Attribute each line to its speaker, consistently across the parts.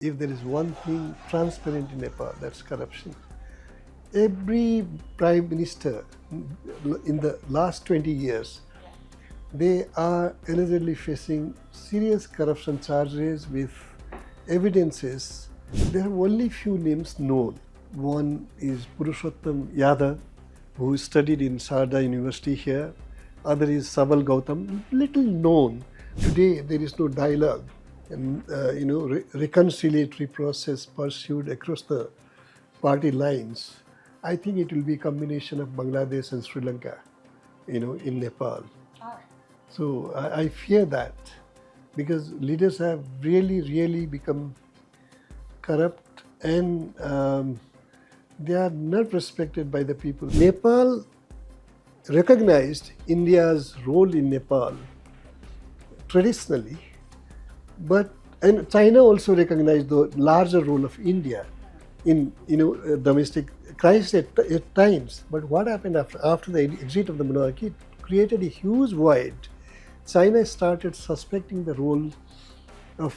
Speaker 1: If there is one thing transparent in Nepal, that's corruption. Every prime minister in the last 20 years, they are allegedly facing serious corruption charges with evidences. There are only few names known. One is Purushottam Yadav, who studied in Sarda University here. Other is Sabal Gautam, little known. Today there is no dialogue and reconciliatory process pursued across the party lines. I think it will be a combination of Bangladesh and Sri Lanka, in Nepal. So I fear that because leaders have really become corrupt and they are not respected by the people. Nepal recognized India's role in Nepal traditionally, and China also recognized the larger role of India in domestic crisis at times. But what happened after the exit of the monarchy? It created a huge void. China started suspecting the role of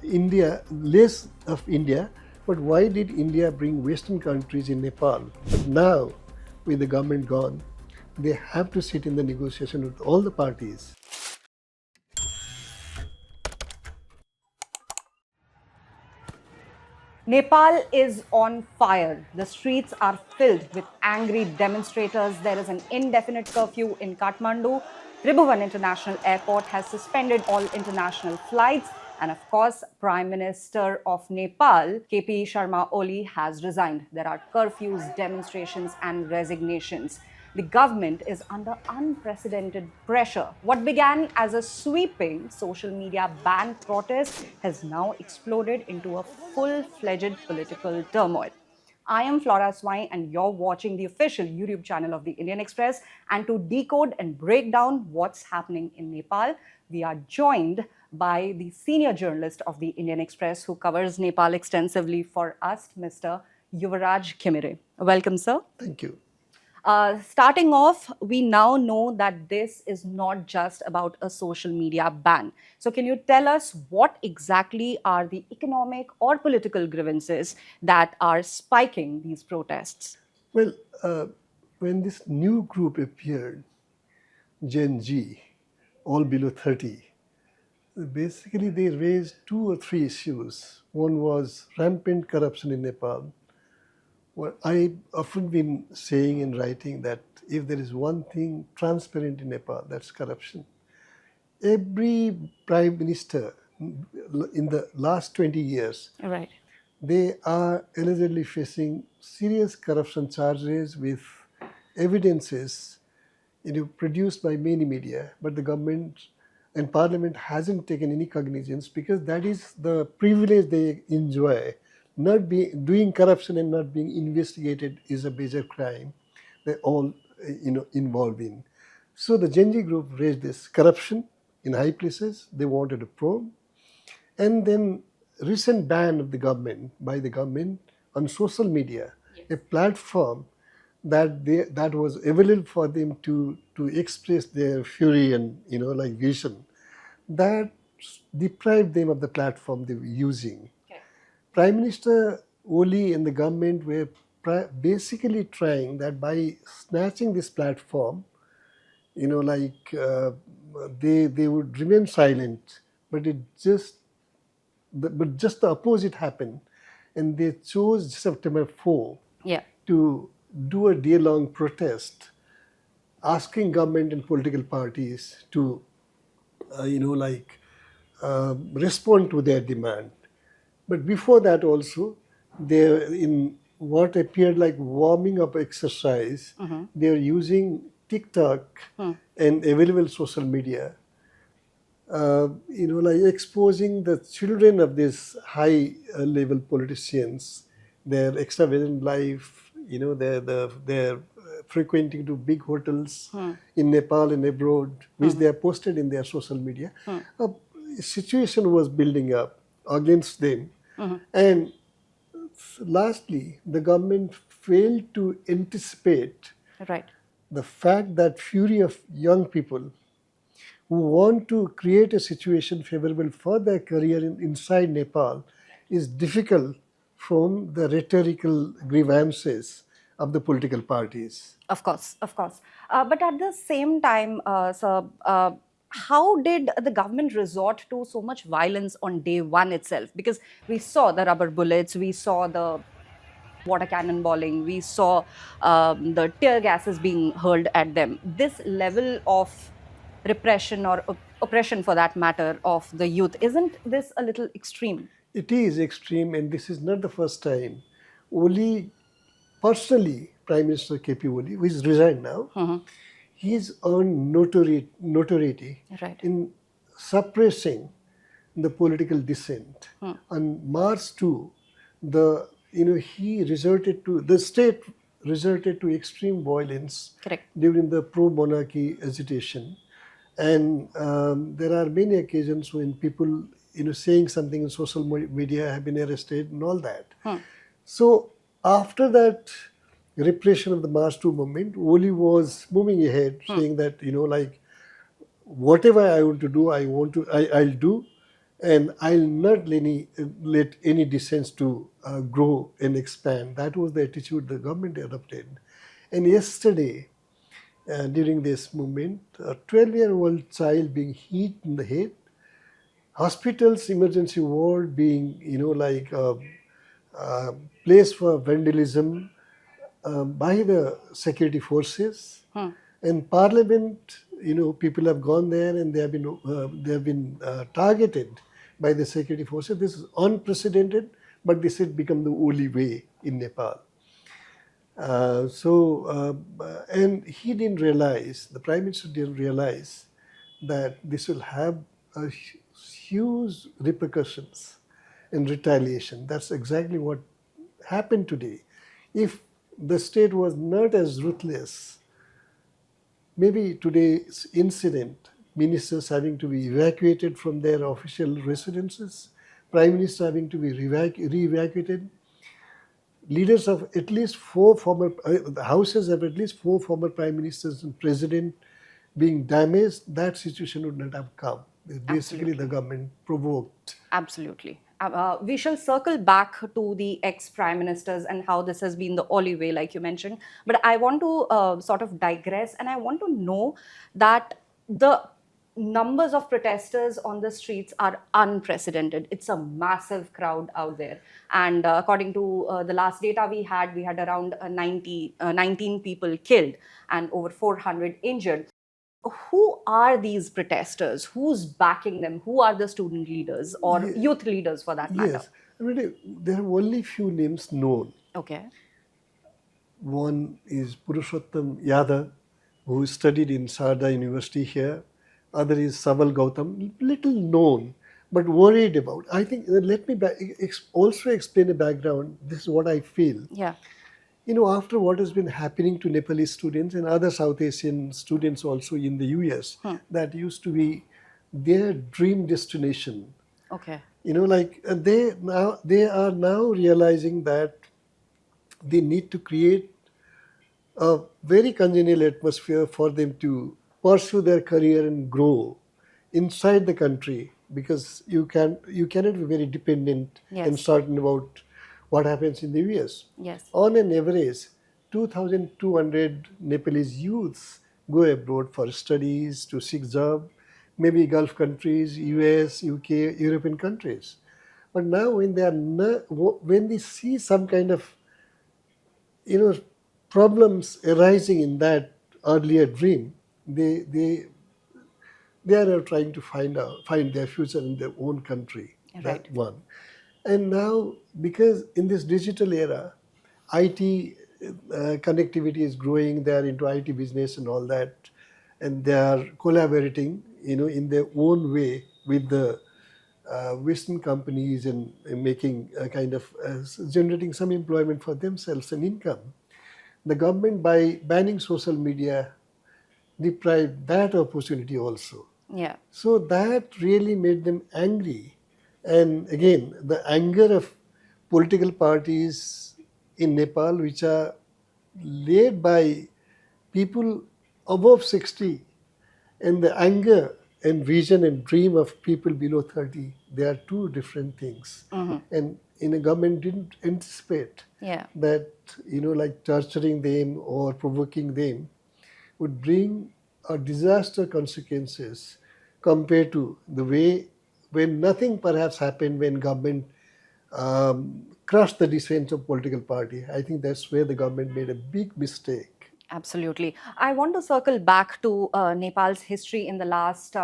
Speaker 1: India, less of India. But why did India bring Western countries in Nepal? But now, with the government gone, they have to sit in the negotiation with all the parties.
Speaker 2: Nepal is on fire. The streets are filled with angry demonstrators. There is an indefinite curfew in Kathmandu. Tribhuvan International Airport has suspended all international flights. And of course, Prime Minister of Nepal, KP Sharma Oli, has resigned. There are curfews, demonstrations, and resignations. The government is under unprecedented pressure. What began as a sweeping social media ban protest has now exploded into a full-fledged political turmoil. I am Flora Swine and you're watching the official YouTube channel of the Indian Express. And to decode and break down what's happening in Nepal, we are joined by the senior journalist of the Indian Express who covers Nepal extensively for us, Mr. Yuvraj Khimere. Welcome, sir.
Speaker 1: Thank you.
Speaker 2: Starting off, we now know that this is not just about a social media ban. So can you tell us what exactly are the economic or political grievances that are spiking these protests?
Speaker 1: Well, when this new group appeared, Gen Z, all below 30, basically they raised 2 or 3 issues. One was rampant corruption in Nepal. Well, I've often been saying and writing that if there is one thing transparent in Nepal, that's corruption. Every prime minister in the last 20 years,
Speaker 2: Right.
Speaker 1: they are allegedly facing serious corruption charges with evidences produced by many media, but the government and parliament hasn't taken any cognizance because that is the privilege they enjoy. Not doing corruption and not being investigated is a major crime. They're all involved in. So the Gen Z group raised this corruption in high places. They wanted a probe, and then recent ban of the government on social media, a platform that was available for them to express their fury and vision, that deprived them of the platform they were using. Prime Minister Oli and the government were basically trying that by snatching this platform, they would remain silent, but just the opposite happened, and they chose September 4 to do a day-long protest, asking government and political parties to, respond to their demand. But before that also, in what appeared like warming up exercise, they are using TikTok and available social media, exposing the children of these high-level politicians, their extravagant life, they're frequenting to big hotels in Nepal and abroad, which they are posted in their social media. A situation was building up against them. And lastly, the government failed to anticipate the fact that fury of young people who want to create a situation favorable for their career inside Nepal is difficult from the rhetorical grievances of the political parties.
Speaker 2: Of course, of course. But at the same time, sir, how did the government resort to so much violence on day one itself? Because we saw the rubber bullets, we saw the water cannonballing, we saw the tear gases being hurled at them. This level of repression or oppression, for that matter, of the youth, isn't this a little extreme?
Speaker 1: It is extreme, and this is not the first time. Oli, personally, Prime Minister KP Oli, who is resigned now, he's earned notoriety
Speaker 2: Right.
Speaker 1: in suppressing the political dissent. On March 2, the state resorted to extreme violence
Speaker 2: Correct.
Speaker 1: during the pro-monarchy agitation, and there are many occasions when people saying something in social media have been arrested and all that. So after that repression of the March 2 movement, Oli was moving ahead, saying that whatever I want to do, I'll do, and I'll not let any dissents to grow and expand. That was the attitude the government adopted. And yesterday, during this movement, a 12-year-old child being hit in the head, hospitals, emergency ward being, a place for vandalism by the security forces, and Parliament, people have gone there and they have been targeted by the security forces. This is unprecedented, but this has become the only way in Nepal. And he didn't realize, the Prime Minister didn't realize that this will have huge repercussions and retaliation. That's exactly what happened today. If the state was not as ruthless, maybe today's incident, ministers having to be evacuated from their official residences, Prime Minister having to be re-evacuated, leaders of at least the houses of at least 4 former Prime Ministers and President being damaged, that situation would not have come. Basically, the government provoked.
Speaker 2: Absolutely. We shall circle back to the ex-prime ministers and how this has been the only way, like you mentioned. But I want to sort of digress, and I want to know that the numbers of protesters on the streets are unprecedented. It's a massive crowd out there. And according to the last data we had around 19 people killed and over 400 injured. Who are these protesters? Who's backing them? Who are the student leaders or youth leaders, for that matter?
Speaker 1: Yes, there are only few names known.
Speaker 2: Okay.
Speaker 1: One is Purushottam Yadav, who studied in Sarda University here. Other is Saval Gautam, little known, but worried about. I think, let me also explain a background. This is what I feel.
Speaker 2: Yeah.
Speaker 1: After what has been happening to Nepalese students and other South Asian students also in the US, that used to be their dream destination.
Speaker 2: Okay.
Speaker 1: They are now realizing that they need to create a very congenial atmosphere for them to pursue their career and grow inside the country, because you cannot be very dependent and certain about what happens in the US.
Speaker 2: Yes.
Speaker 1: On an average, 2,200 Nepalese youths go abroad for studies, to seek job, maybe Gulf countries, US, UK, European countries. But now when they see some kind of problems arising in that earlier dream, they are trying to find their future in their own country.
Speaker 2: Right.
Speaker 1: That one. And now, because in this digital era, IT connectivity is growing, they are into IT business and all that, and they are collaborating, in their own way with the Western companies and making a kind of generating some employment for themselves and income. The government, by banning social media, deprived that opportunity also.
Speaker 2: Yeah.
Speaker 1: So that really made them angry. And again, the anger of political parties in Nepal, which are led by people above 60, and the anger and vision and dream of people below 30, they are two different things. And in a government didn't anticipate
Speaker 2: Yeah.
Speaker 1: that, like torturing them or provoking them would bring a disaster consequences compared to the way when nothing perhaps happened when government crushed the dissent of political party. I think that's where the government made a big mistake.
Speaker 2: Absolutely. I want to circle back to Nepal's history in the last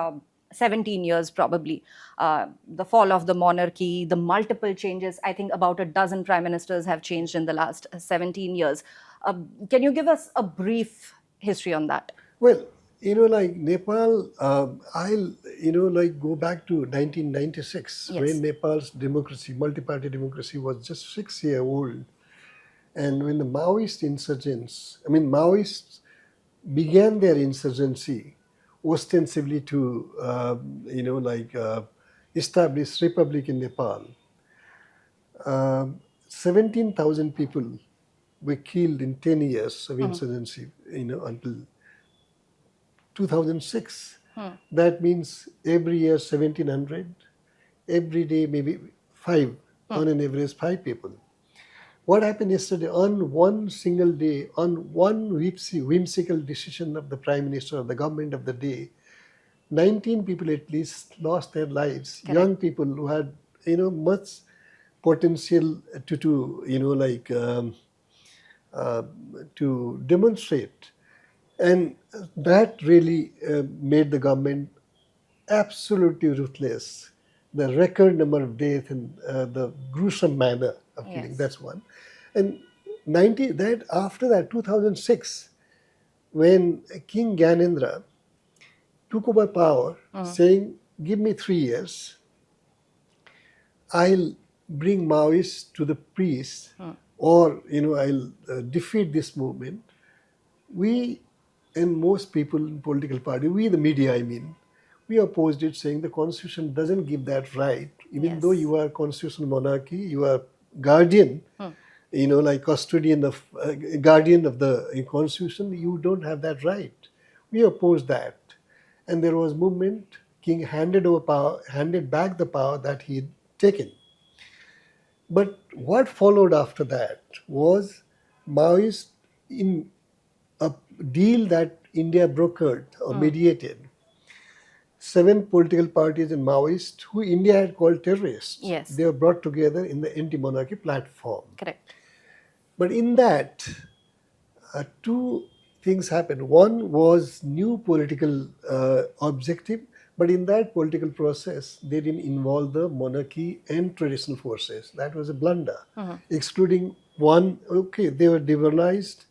Speaker 2: 17 years, probably. The fall of the monarchy, the multiple changes. I think about a dozen prime ministers have changed in the last 17 years. Can you give us a brief history on that?
Speaker 1: Well, like Nepal, I'll, like go back to 1996
Speaker 2: Yes.
Speaker 1: when Nepal's democracy, multi-party democracy was just 6 years old. And when the Maoist insurgents, Maoists began their insurgency ostensibly to, establish republic in Nepal. 17,000 people were killed in 10 years of insurgency, until 2006. That means every year 1,700, every day maybe five, on an average 5 people. What happened yesterday, on one single day, on one whimsical decision of the Prime Minister or the government of the day, 19 people at least lost their lives.
Speaker 2: Correct.
Speaker 1: Young people who had, much potential to demonstrate. And that really made the government absolutely ruthless. The record number of deaths and the gruesome manner of killing,
Speaker 2: Yes.
Speaker 1: that's one. And after that, 2006, when King Gyanendra took over power, saying, give me 3 years, I'll bring Maoists to the peace, or I'll defeat this movement. We, and most people in political party, we the media, we opposed it, saying the constitution doesn't give that right. Even
Speaker 2: Yes.
Speaker 1: though you are constitutional monarchy, you are guardian, like custodian of, guardian of the constitution, you don't have that right. We opposed that. And there was movement, king handed back the power that he had taken. But what followed after that was Maoist, in a deal that India brokered or mediated, 7 political parties and Maoists who India had called terrorists.
Speaker 2: Yes.
Speaker 1: They were brought together in the anti-monarchy platform.
Speaker 2: Correct.
Speaker 1: But in that, 2 things happened. One was new political objective, but in that political process, they didn't involve the monarchy and traditional forces. That was a blunder. Excluding one, okay, they were demonized.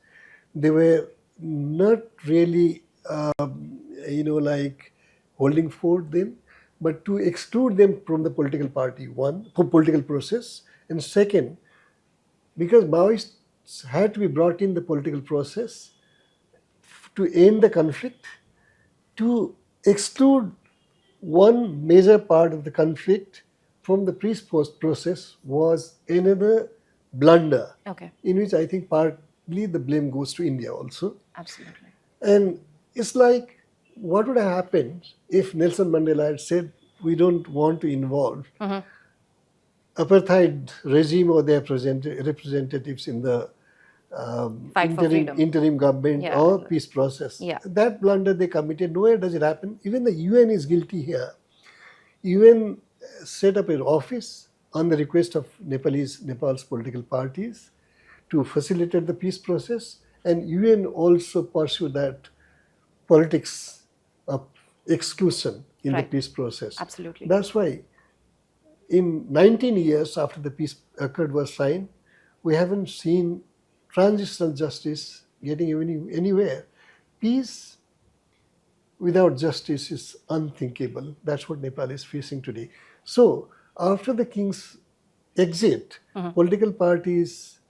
Speaker 1: They were not really, holding forth them, but to exclude them from the political party, one, for political process, and second, because Maoists had to be brought in the political process to end the conflict, to exclude one major part of the conflict from the peace process was another blunder,
Speaker 2: Okay.
Speaker 1: in which I think partly the blame goes to India also.
Speaker 2: Absolutely.
Speaker 1: And it's like, what would have happened if Nelson Mandela had said, we don't want to involve apartheid regime or their representatives in the
Speaker 2: Fight for freedom.
Speaker 1: interim government
Speaker 2: Yeah.
Speaker 1: or peace process.
Speaker 2: Yeah.
Speaker 1: That blunder they committed, nowhere does it happen. Even the UN is guilty here. UN set up an office on the request of Nepal's political parties to facilitate the peace process, and UN also pursued that politics of exclusion in the
Speaker 2: Right.
Speaker 1: peace process.
Speaker 2: Absolutely.
Speaker 1: That's why in 19 years after the peace accord was signed, we haven't seen transitional justice getting anywhere. Peace without justice is unthinkable. That's what Nepal is facing today. So after the king's exit, political parties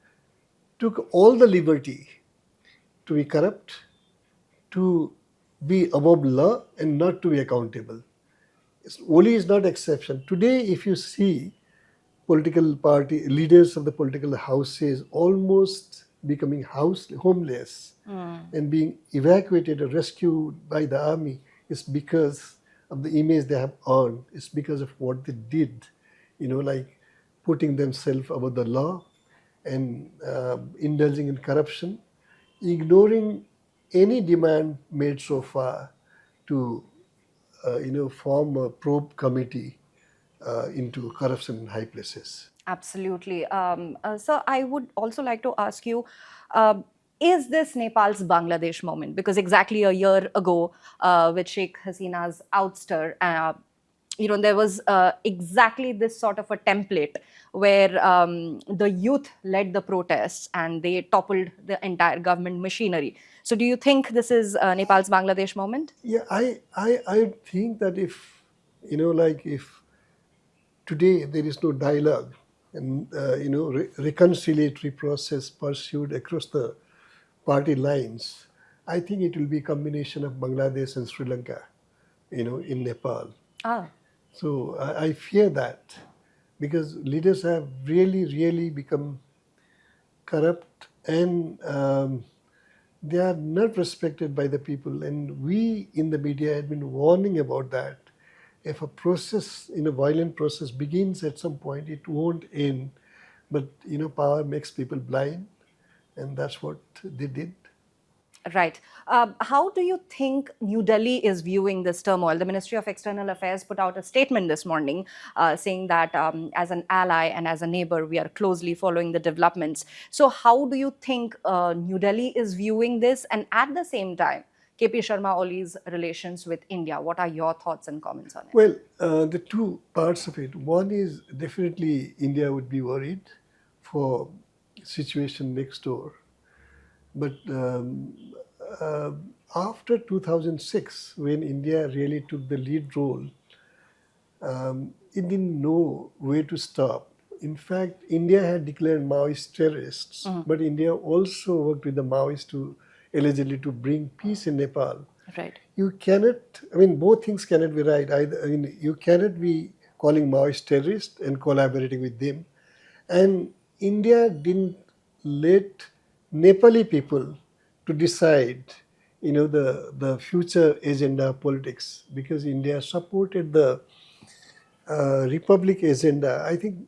Speaker 1: took all the liberty to be corrupt, to be above law, and not to be accountable. Oli is not exception. Today, if you see political party leaders of the political houses almost becoming homeless and being evacuated or rescued by the army, is because of the image they have earned is because of what they did, like putting themselves above the law and indulging in corruption, ignoring any demand made so far to, form a probe committee into corruption in high places.
Speaker 2: Absolutely. So I would also like to ask you, uh, is this Nepal's Bangladesh moment? Because exactly a year ago, with Sheikh Hasina's ouster, there was exactly this sort of a template where the youth led the protests and they toppled the entire government machinery. So do you think this is Nepal's Bangladesh moment?
Speaker 1: Yeah, I think that if, if today there is no dialogue and, reconciliatory process pursued across the party lines, I think it will be a combination of Bangladesh and Sri Lanka, in Nepal.
Speaker 2: Ah,
Speaker 1: So I fear that because leaders have really, really become corrupt and they are not respected by the people. And we in the media had been warning about that. If a process, violent process begins at some point, it won't end. But, power makes people blind, and that's what they did.
Speaker 2: right. How do you think New Delhi is viewing this turmoil? The Ministry of External Affairs put out a statement this morning saying that as an ally and as a neighbor, we are closely following the developments. So, how do you think New Delhi is viewing this? And at the same time, KP Sharma Oli's relations with India. What are your thoughts and comments on it?
Speaker 1: Well, the two parts of it. One is definitely India would be worried for situation next door. But uh, after 2006, when India really took the lead role, it didn't know where to stop. In fact, India had declared Maoist terrorists, but India also worked with the Maoists to allegedly to bring peace in Nepal.
Speaker 2: Right.
Speaker 1: You cannot, I mean, both things cannot be right. Either, I mean, you cannot be calling Maoist terrorists and collaborating with them. And India didn't let Nepali people to decide, the future agenda of politics because India supported the republic agenda. I think,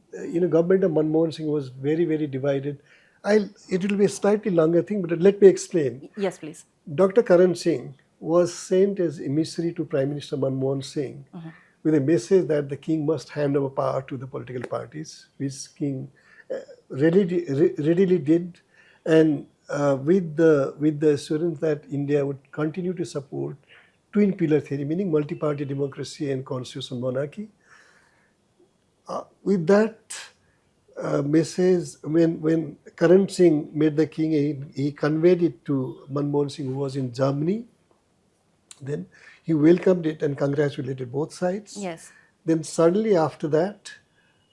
Speaker 1: government of Manmohan Singh was very, very divided. It will be a slightly longer thing, but let me explain.
Speaker 2: Yes, please.
Speaker 1: Dr. Karan Singh was sent as emissary to Prime Minister Manmohan Singh with a message that the king must hand over power to the political parties, which king readily did, and with the assurance that India would continue to support twin pillar theory, meaning multi-party democracy and constitutional monarchy. With that message, when Karan Singh met the king, he conveyed it to Manmohan Singh, who was in Germany. Then he welcomed it and congratulated both sides.
Speaker 2: Yes.
Speaker 1: Then suddenly after that,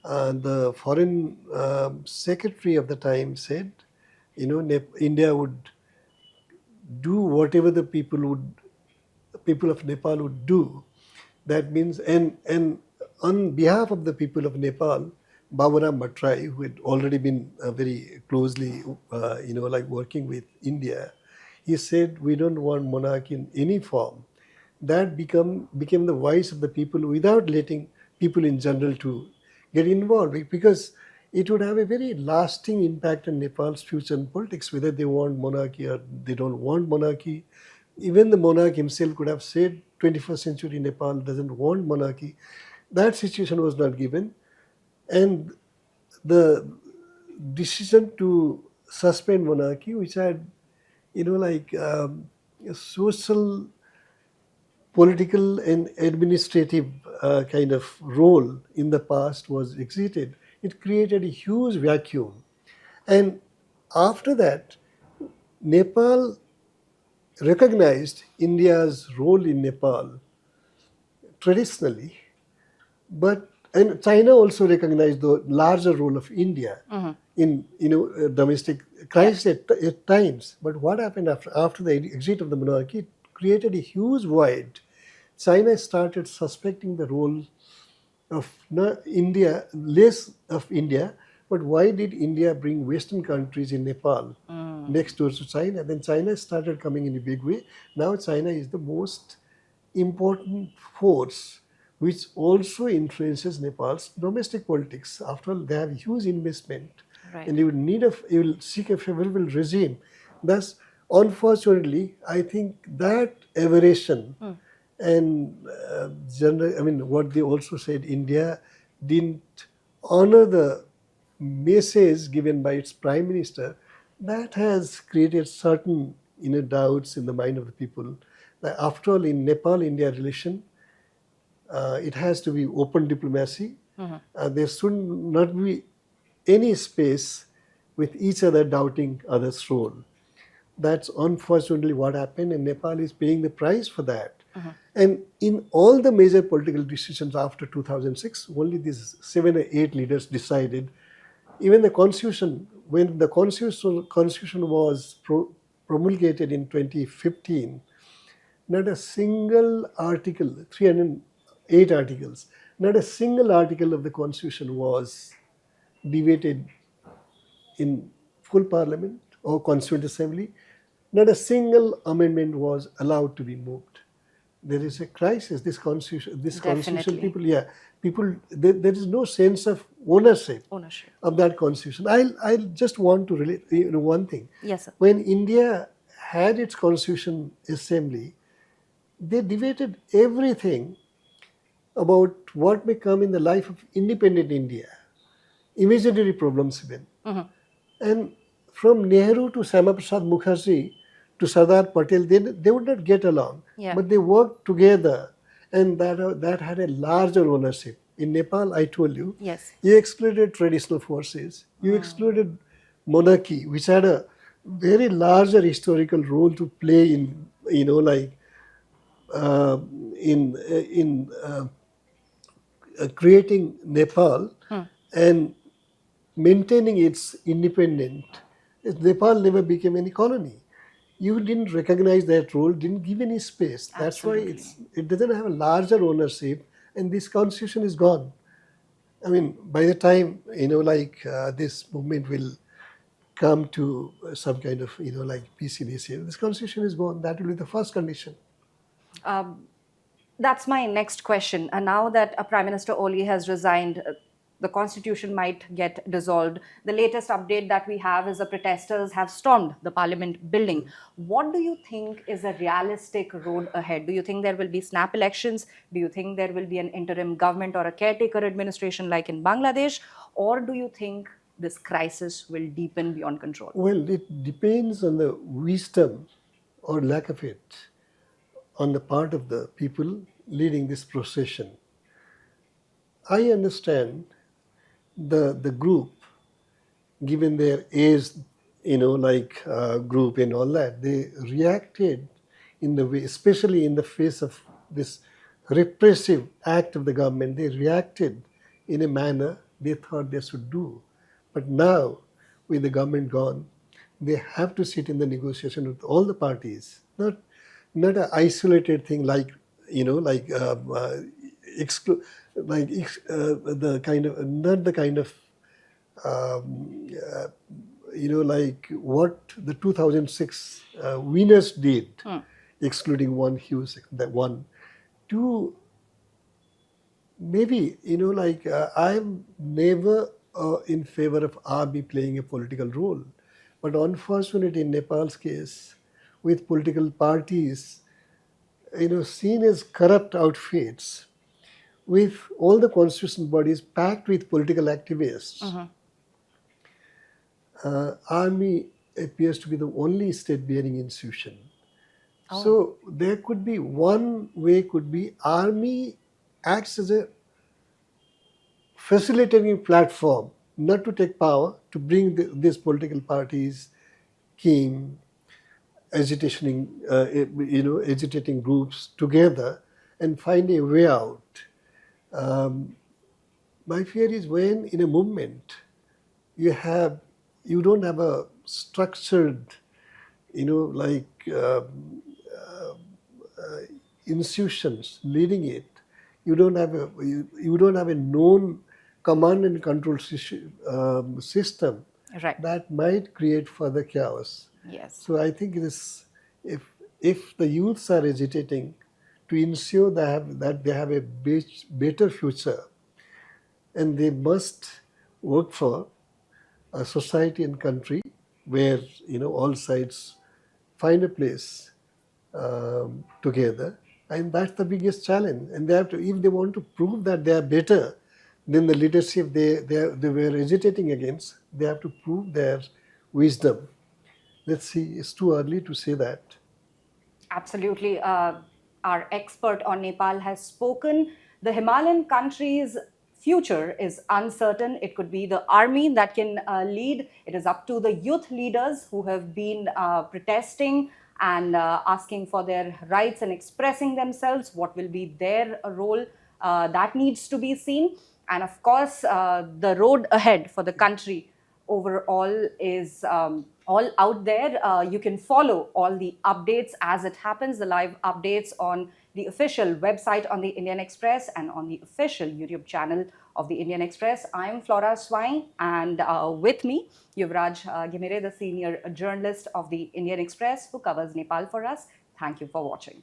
Speaker 1: the foreign secretary of the time said, India would do whatever the people of Nepal would do. That means, and on behalf of the people of Nepal, Baburam Bhattarai, who had already been very closely, working with India, he said, we don't want monarchy in any form. That became the voice of the people without letting people in general to get involved, because it would have a very lasting impact on Nepal's future in politics, whether they want monarchy or they don't want monarchy. Even the monarch himself could have said 21st century Nepal doesn't want monarchy. That situation was not given. And the decision to suspend monarchy, which had, a social, political and administrative kind of role in the past, was exited. It created a huge vacuum. And after that, Nepal recognized India's role in Nepal traditionally, and China also recognized the larger role of India in domestic crisis at times. But what happened after the exit of the monarchy? It created a huge void. China started suspecting the role of India, less of India. But why did India bring Western countries in Nepal next door to China? Then China started coming in a big way. Now China is the most important force which also influences Nepal's domestic politics. After all, they have huge investment,
Speaker 2: Right.
Speaker 1: and you will seek a favorable regime. Thus, unfortunately, I think that aberration and what they also said, India didn't honor the message given by its prime minister. That has created certain inner doubts in the mind of the people. That after all, in Nepal-India relation, it has to be open diplomacy. There should not be any space with each other doubting others' role. That's unfortunately what happened, and Nepal is paying the price for that. And in all the major political decisions after 2006, only these 7 or 8 leaders decided. Even the constitution, when the constitution was promulgated in 2015, not a single article, 308 articles, not a single article of the constitution was debated in full parliament or constituent assembly. Not a single amendment was allowed to be moved. There is a crisis. This constitution,
Speaker 2: Definitely.
Speaker 1: people, there is no sense of ownership of that constitution. I just want to relate one thing.
Speaker 2: Yes, sir.
Speaker 1: When India had its constitution assembly, they debated everything about what may come in the life of independent India, imaginary problems even. And from Nehru to Syama Prasad Mukherjee to Sardar Patel, they would not get along,
Speaker 2: Yeah.
Speaker 1: but they worked together, and that had a larger ownership. In Nepal, I told you,
Speaker 2: Yes.
Speaker 1: you excluded traditional forces, you excluded monarchy, which had a very larger historical role to play in, uh, in creating Nepal and maintaining its independence. Nepal never became any colony. You didn't recognize that role, didn't give any space. That's why it doesn't have a larger ownership, and this constitution is gone. I mean, by the time this movement will come to some kind of peace initiative, this constitution is gone. That will be the first condition.
Speaker 2: That's my next question. And now that Prime Minister Oli has resigned, the constitution might get dissolved. The latest update that we have is the protesters have stormed the parliament building. What do you think is a realistic road ahead? Do you think there will be snap elections? Do you think there will be an interim government or a caretaker administration like in Bangladesh? Or do you think this crisis will deepen beyond control?
Speaker 1: Well, it depends on the wisdom or lack of it on the part of the people leading this procession. I understand the group, given their age, group and all that, they reacted in the way, especially in the face of this repressive act of the government, they reacted in a manner they thought they should do. But now, with the government gone, they have to sit in the negotiation with all the parties, not an isolated thing the kind of, not the kind of what the 2006 winners did, excluding one huge, that one. Two, maybe, I'm never in favor of army playing a political role. But unfortunately, in Nepal's case, with political parties, seen as corrupt outfits, with all the constitutional bodies packed with political activists, army appears to be the only state-bearing institution. So there could be one way, could be army acts as a facilitating platform, not to take power, to bring these political parties, king, agitating groups together and find a way out. My fear is when in a movement you don't have a structured, institutions leading it. You don't have a known command and control system.
Speaker 2: Right.
Speaker 1: That might create further chaos.
Speaker 2: Yes.
Speaker 1: So I think it is, if the youths are agitating to to ensure that they have a better future, and they must work for a society and country where all sides find a place together, and that's the biggest challenge. And they have to, if they want to prove that they are better than the leadership they were agitating against, they have to prove their wisdom. Let's see, it's too early to say that.
Speaker 2: Absolutely. Our expert on Nepal has spoken. The Himalayan country's future is uncertain. It could be the army that can lead. It is up to the youth leaders who have been protesting and asking for their rights and expressing themselves. What will be their role? That needs to be seen. And of course, the road ahead for the country overall is all out there. You can follow all the updates as it happens, the live updates on the official website on the Indian Express and on the official YouTube channel of the Indian Express. I am Flora Swine, and with me, Yuvraj Ghimire, the senior journalist of the Indian Express, who covers Nepal for us. Thank you for watching.